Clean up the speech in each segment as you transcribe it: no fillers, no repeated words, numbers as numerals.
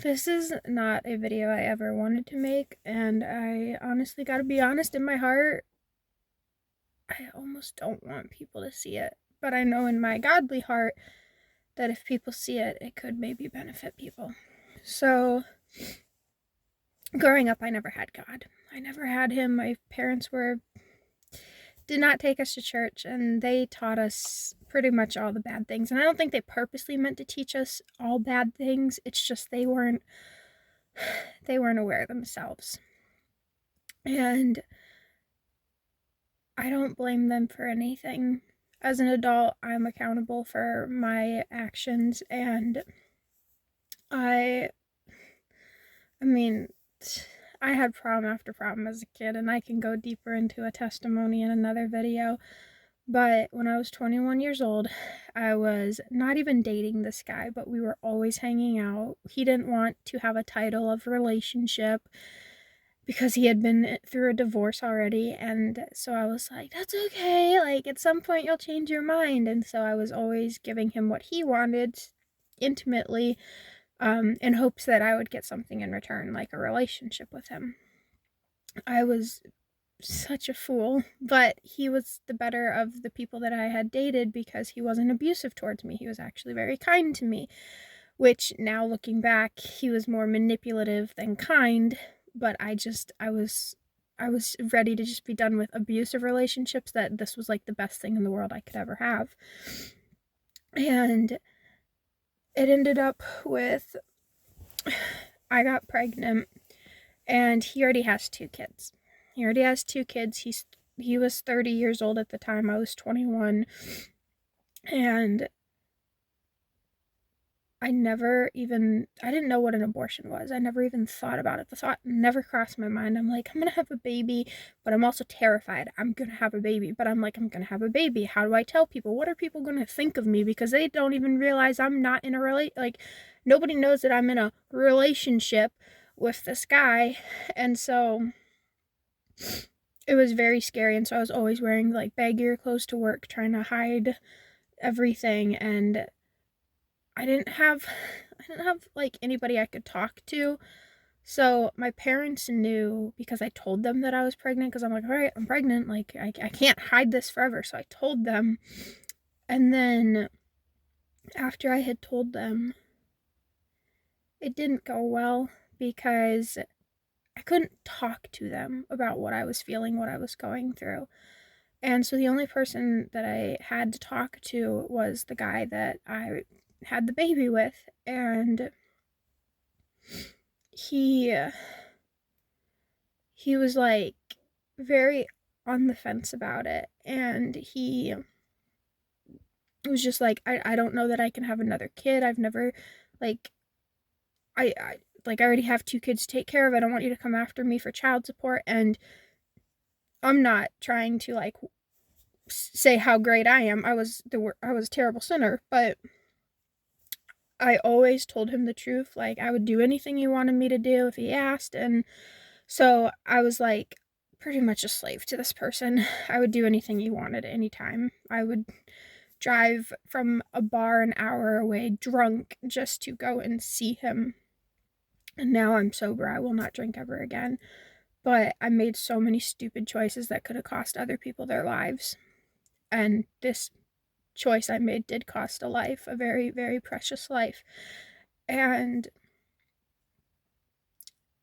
This is not a video I ever wanted to make, and I honestly gotta be honest, in my heart, I almost don't want people to see it. But I know in my godly heart that if people see it, it could maybe benefit people. So, growing up, I never had God. I never had Him. My parents did not take us to church, and they taught us pretty much all the bad things. And I don't think they purposely meant to teach us all bad things. It's just they weren't aware themselves. And I don't blame them for anything. As an adult, I'm accountable for my actions, and I I mean, I had problem after problem as a kid, and I can go deeper into a testimony in another video. But when I was 21 years old, I was not even dating this guy, but we were always hanging out. He didn't want to have a title of relationship because he had been through a divorce already, and so I was like, that's okay, like, at some point you'll change your mind. And so I was always giving him what he wanted intimately, in hopes that I would get something in return, like a relationship with him. I was such a fool, but he was the better of the people that I had dated because he wasn't abusive towards me. He was actually very kind to me, which now looking back, he was more manipulative than kind. But I was ready to just be done with abusive relationships, that this was like the best thing in the world I could ever have. And it ended up with, I got pregnant, and he already has two kids. He was 30 years old at the time. I was 21. And I didn't know what an abortion was. I never even thought about it. The thought never crossed my mind. I'm like, I'm gonna have a baby, but I'm also terrified. I'm gonna have a baby, but I'm like, I'm gonna have a baby. How do I tell people? What are people gonna think of me? Because they don't even realize I'm not in a nobody knows that I'm in a relationship with this guy. And so it was very scary. And so I was always wearing like baggier clothes to work, trying to hide everything. And I didn't have like anybody I could talk to. So my parents knew because I told them that I was pregnant, because I'm like, all right, I'm pregnant. Like, I can't hide this forever. So I told them. And then after I had told them, it didn't go well because I couldn't talk to them about what I was feeling, what I was going through. And so the only person that I had to talk to was the guy that I had the baby with. And he he was like very on the fence about it, and he was just like, I don't know that I can have another kid. I've never like I like, I already have two kids to take care of. I don't want you to come after me for child support. And I'm not trying to like say how great I am. I was a terrible sinner, but I always told him the truth. Like, I would do anything he wanted me to do if he asked. And so I was like pretty much a slave to this person. I would do anything he wanted anytime. I would drive from a bar an hour away drunk just to go and see him. And now I'm sober. I will not drink ever again. But I made so many stupid choices that could have cost other people their lives. And this choice I made did cost a life, a very, very precious life. And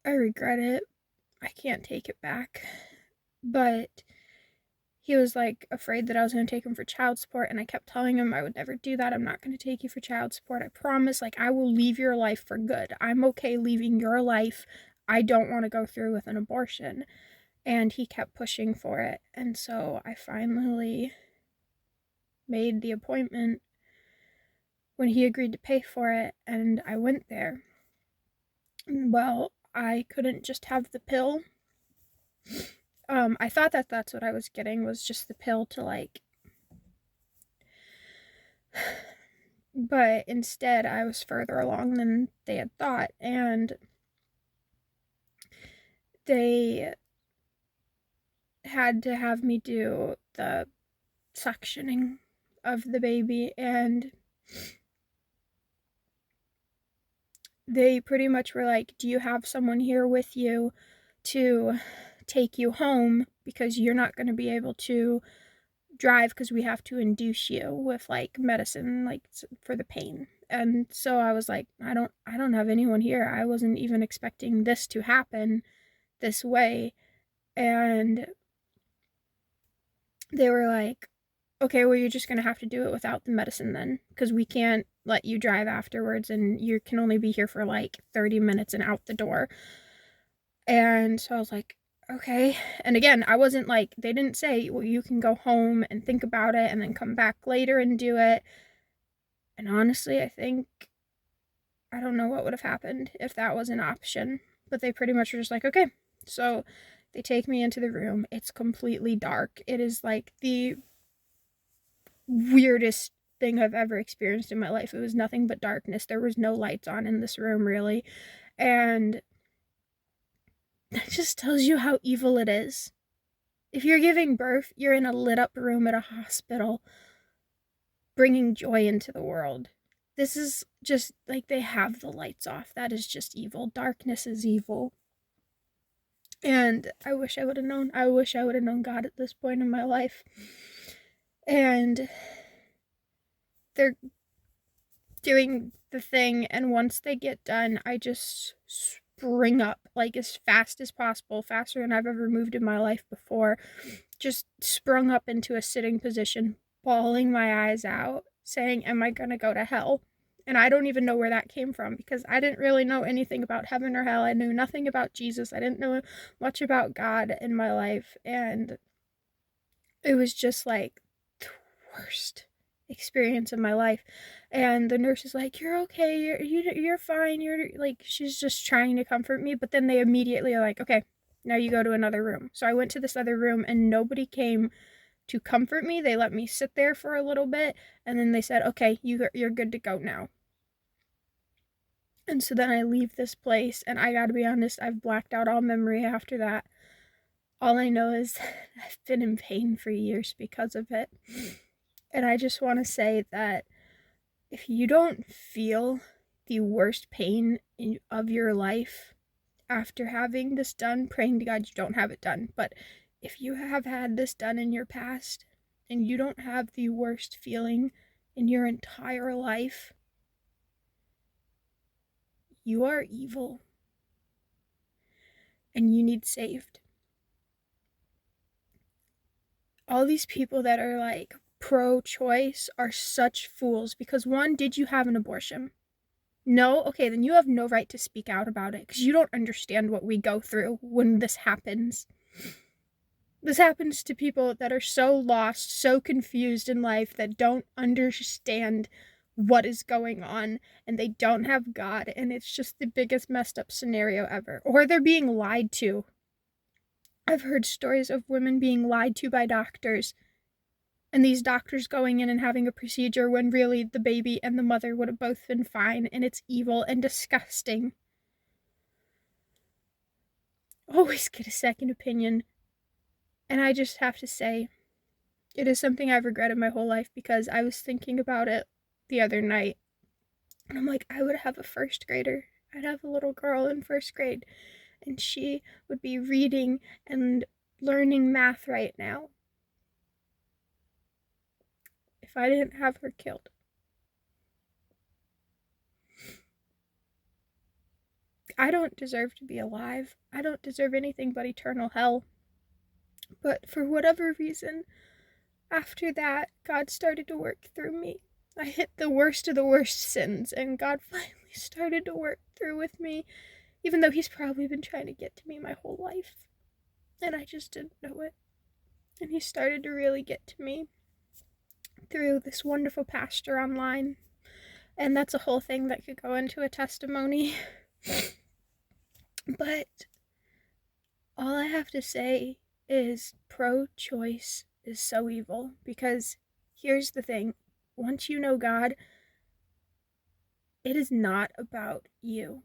I regret it. I can't take it back. But he was like afraid that I was going to take him for child support, and I kept telling him I would never do that. I'm not going to take you for child support. I promise. Like, I will leave your life for good. I'm okay leaving your life. I don't want to go through with an abortion. And he kept pushing for it. And so I finally made the appointment when he agreed to pay for it, and I went there. Well, I couldn't just have the pill. I thought that that's what I was getting, was just the pill to like, but instead I was further along than they had thought, and they had to have me do the suctioning of the baby. And they pretty much were like, do you have someone here with you to take you home, because you're not going to be able to drive because we have to induce you with like medicine, like for the pain. And so I was like, I don't have anyone here. I wasn't even expecting this to happen this way. And they were like, okay, well, you're just going to have to do it without the medicine then, because we can't let you drive afterwards, and you can only be here for like 30 minutes and out the door. And so I was like, okay. And again, I wasn't like, they didn't say, well, you can go home and think about it and then come back later and do it. And honestly, I don't know what would have happened if that was an option. But they pretty much were just like, okay. So they take me into the room. It's completely dark. It is like the weirdest thing I've ever experienced in my life. It was nothing but darkness. There was no lights on in this room, really. And it just tells you how evil it is. If you're giving birth, you're in a lit up room at a hospital, bringing joy into the world. This is just like they have the lights off. That is just evil. Darkness is evil. And I wish I would have known. I wish I would have known God at this point in my life. And they're doing the thing, and once they get done, I just spring up like as fast as possible, faster than I've ever moved in my life before. Just sprung up into a sitting position, bawling my eyes out, saying, am I gonna go to hell? And I don't even know where that came from, because I didn't really know anything about heaven or hell. I knew nothing about Jesus. I didn't know much about God in my life. And it was just like the worst experience of my life. And the nurse is like, you're okay, you're fine, you're like, she's just trying to comfort me. But then they immediately are like, okay, now you go to another room. So I went to this other room, and nobody came to comfort me. They let me sit there for a little bit, and then they said, okay, you're good to go now. And so then I leave this place, and I gotta be honest, I've blacked out all memory after that. All I know is I've been in pain for years because of it. And I just want to say that if you don't feel the worst pain of your life after having this done, praying to God you don't have it done, but if you have had this done in your past and you don't have the worst feeling in your entire life, you are evil and you need saved. All these people that are like pro-choice are such fools, because one, did you have an abortion? No? Okay, then you have no right to speak out about it, because you don't understand what we go through when this happens. This happens to people that are so lost, so confused in life, that don't understand what is going on, and they don't have God, and it's just the biggest messed up scenario ever. Or they're being lied to. I've heard stories of women being lied to by doctors, and these doctors going in and having a procedure when really the baby and the mother would have both been fine, and it's evil and disgusting. Always get a second opinion. And I just have to say, it is something I've regretted my whole life, because I was thinking about it the other night. And I'm like, I would have a first grader. I'd have a little girl in first grade, and she would be reading and learning math right now if I didn't have her killed. I don't deserve to be alive. I don't deserve anything but eternal hell. But for whatever reason, after that, God started to work through me. I hit the worst of the worst sins, and God finally started to work through with me, even though He's probably been trying to get to me my whole life. And I just didn't know it. And He started to really get to me through this wonderful pastor online. And that's a whole thing that could go into a testimony. But all I have to say is pro-choice is so evil, because here's the thing. Once you know God, it is not about you.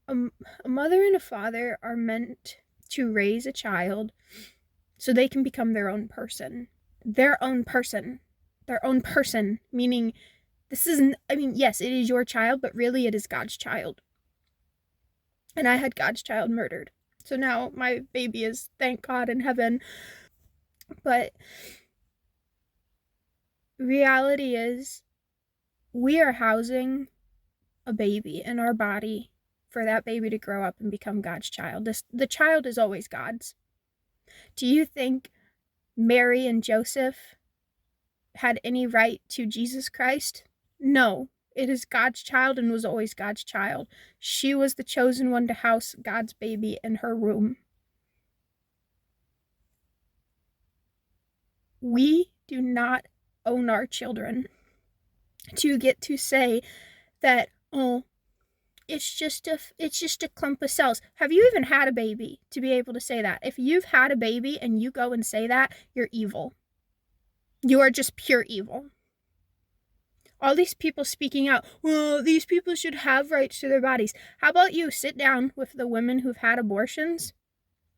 A mother and a father are meant to raise a child so they can become their own person. Their own person. Their own person, meaning This isn't, I mean, yes, it is your child, but really it is God's child. And I had God's child murdered. So now my baby is, thank God, in heaven. But reality is, we are housing a baby in our body for that baby to grow up and become God's child. The child is always God's. Do you think Mary and Joseph had any right to Jesus Christ? No. It is God's child and was always God's child. She was the chosen one to house God's baby in her womb. We do not own our children to get to say that, oh, it's just a clump of cells. Have you even had a baby to be able to say that? If you've had a baby and you go and say that, you're evil. You are just pure evil. All these people speaking out, well, these people should have rights to their bodies. How about you sit down with the women who've had abortions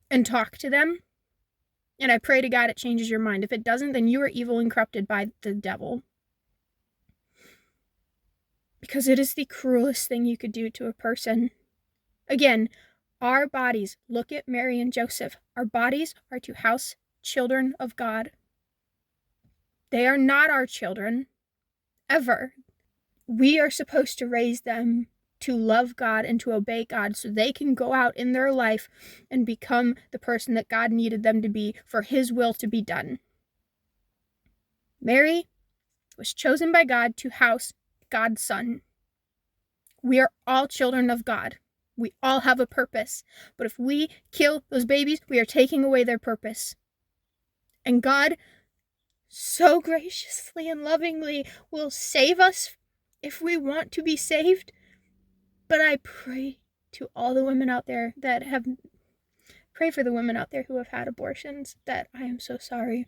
and talk to them? And I pray to God it changes your mind. If it doesn't, then you are evil and corrupted by the devil. Because it is the cruelest thing you could do to a person. Again, our bodies, look at Mary and Joseph. Our bodies are to house children of God. They are not our children, ever. We are supposed to raise them to love God and to obey God so they can go out in their life and become the person that God needed them to be for His will to be done. Mary was chosen by God to house God's Son. We are all children of God. We all have a purpose. But if we kill those babies, we are taking away their purpose. And God so graciously and lovingly will save us if we want to be saved. But I pray to all the women out there that have, pray for the women out there who have had abortions, that I am so sorry.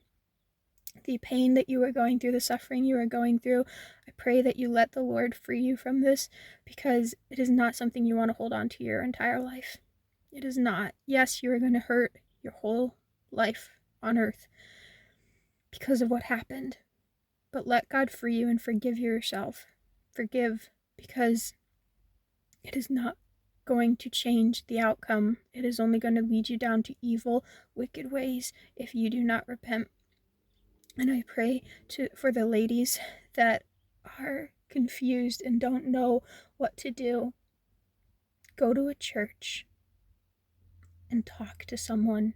The pain that you are going through, the suffering you are going through, I pray that you let the Lord free you from this, because it is not something you want to hold on to your entire life. It is not. Yes, you are going to hurt your whole life on earth because of what happened. But let God free you and forgive yourself. Forgive, because it is not going to change the outcome. It is only going to lead you down to evil, wicked ways if you do not repent. And I pray for the ladies that are confused and don't know what to do. Go to a church and talk to someone.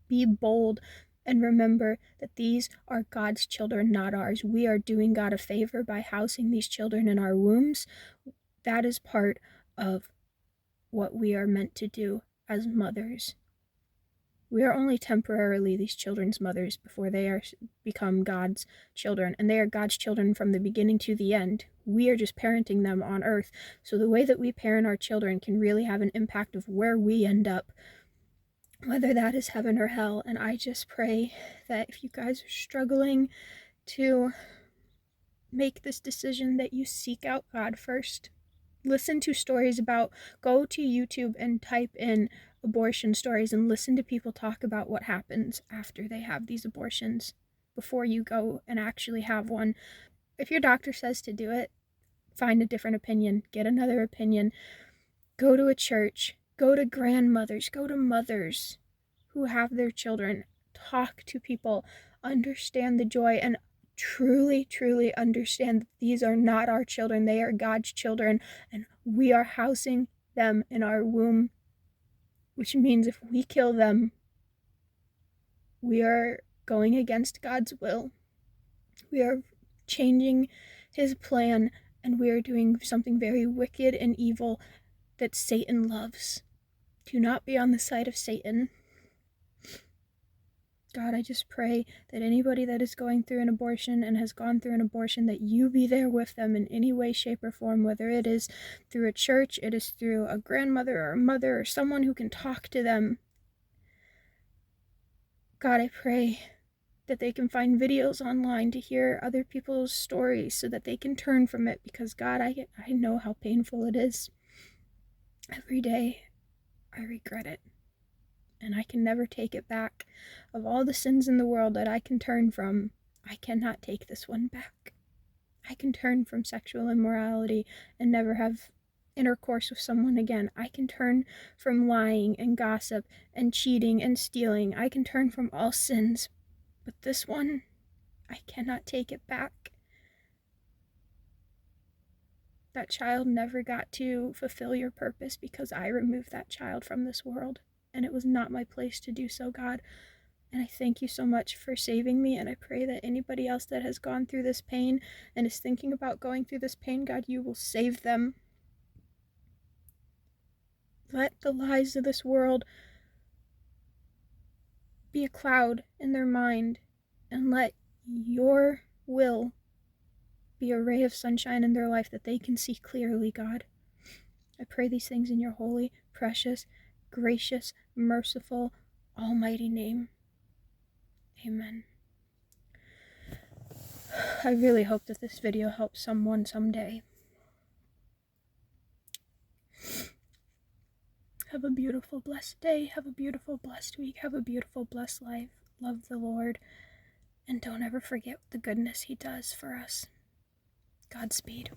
Be bold and remember that these are God's children, not ours. We are doing God a favor by housing these children in our wombs. That is part of what we are meant to do as mothers. We are only temporarily these children's mothers before they become God's children, and they are God's children from the beginning to the end. We are just parenting them on earth. So the way that we parent our children can really have an impact of where we end up, whether that is heaven or hell. And I just pray that if you guys are struggling to make this decision, that you seek out God first. Listen to stories about, go to YouTube and type in abortion stories and listen to people talk about what happens after they have these abortions before you go and actually have one. If your doctor says to do it, find a different opinion, get another opinion, go to a church, go to grandmothers, go to mothers who have their children, talk to people, understand the joy, and truly, truly understand that these are not our children. They are God's children, and we are housing them in our womb, which means if we kill them, we are going against God's will. We are changing His plan, and we are doing something very wicked and evil that Satan loves. Do not be on the side of Satan. God, I just pray that anybody that is going through an abortion and has gone through an abortion, that you be there with them in any way, shape, or form, whether it is through a church, it is through a grandmother or a mother or someone who can talk to them. God, I pray that they can find videos online to hear other people's stories so that they can turn from it, because God, I know how painful it is. Every day, I regret it. And I can never take it back. Of all the sins in the world that I can turn from, I cannot take this one back. I can turn from sexual immorality and never have intercourse with someone again. I can turn from lying and gossip and cheating and stealing. I can turn from all sins. But this one, I cannot take it back. That child never got to fulfill your purpose because I removed that child from this world. And it was not my place to do so, God. And I thank you so much for saving me. And I pray that anybody else that has gone through this pain and is thinking about going through this pain, God, you will save them. Let the lies of this world be a cloud in their mind, and let your will be a ray of sunshine in their life that they can see clearly, God. I pray these things in your holy, precious, gracious, merciful, almighty name. Amen. I really hope that this video helps someone someday. Have a beautiful, blessed day. Have a beautiful, blessed week. Have a beautiful, blessed life. Love the Lord. And don't ever forget the goodness He does for us. Godspeed.